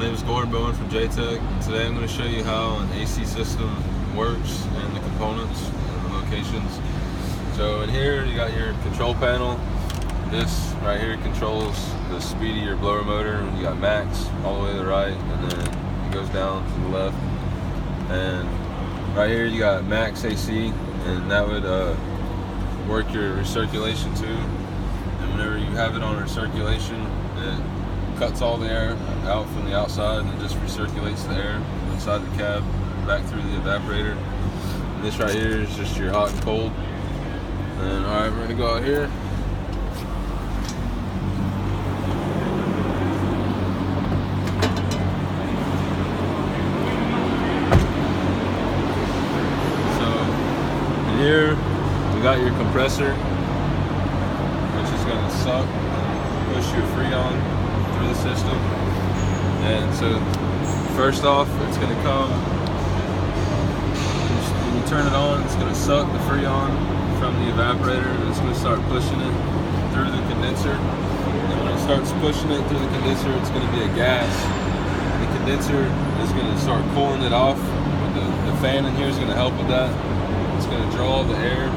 name is Bowen from JTech. Today I'm going to show you how an AC system works and the components and the locations. So in here you got your control panel. This right here controls the speed of your blower motor. You got max all the way to the right, and then it goes down to the left. And right here you got max AC, and that would work your recirculation too. And whenever you have it on recirculation, it cuts all the air out from the outside and just recirculates the air inside the cab back through the evaporator. And this right here is just your hot and cold. And alright, we're gonna go out here. So in here we got your compressor, which is gonna suck and push your freon through the system. And so first off, it's going to come, when you turn it on, it's going to suck the freon from the evaporator, and it's going to start pushing it through the condenser. And when it starts pushing it through the condenser, it's going to be a gas. The condenser is going to start cooling it off. The fan in here is going to help with that. It's going to draw the air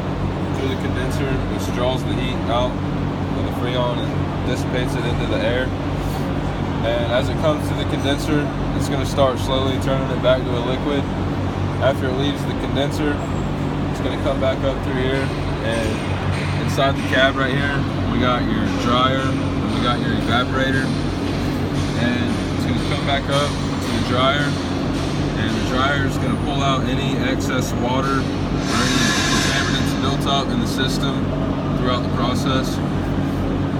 through the condenser, which draws the heat out of the freon and dissipates it into the air. And as it comes to the condenser, it's going to start slowly turning it back to a liquid. After it leaves the condenser, it's going to come back up through here, and inside the cab right here, we got your dryer, and we got your evaporator, and it's going to come back up to the dryer, and the dryer is going to pull out any excess water or any contaminants built up in the system throughout the process.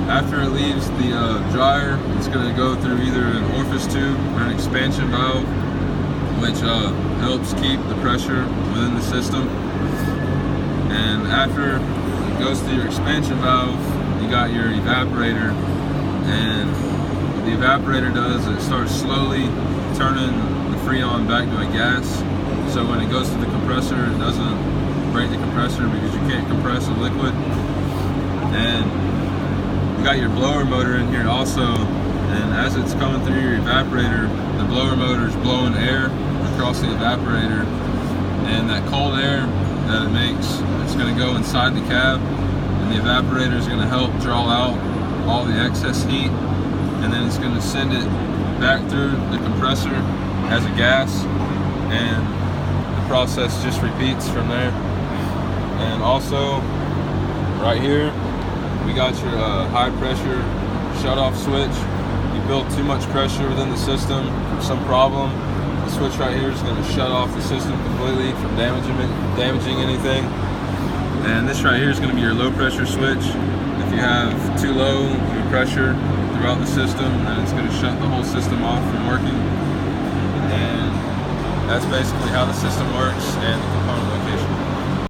After it leaves the dryer, it's going to go through either an orifice tube or an expansion valve, which helps keep the pressure within the system. And after it goes through your expansion valve, you got your evaporator. And what the evaporator does, it starts slowly turning the freon back to a gas. So when it goes to the compressor, it doesn't break the compressor because you can't compress a liquid. And got your blower motor in here also, and as it's coming through your evaporator, the blower motor is blowing air across the evaporator, and that cold air that it makes, it's going to go inside the cab, and the evaporator is going to help draw out all the excess heat, and then it's going to send it back through the compressor as a gas, and the process just repeats from there. And also right here we got your high pressure shutoff switch. You build too much pressure within the system for some problem, the switch right here is going to shut off the system completely from damaging anything. And this right here is going to be your low pressure switch. If you have too low of a pressure throughout the system, then it's going to shut the whole system off from working. And that's basically how the system works and the components.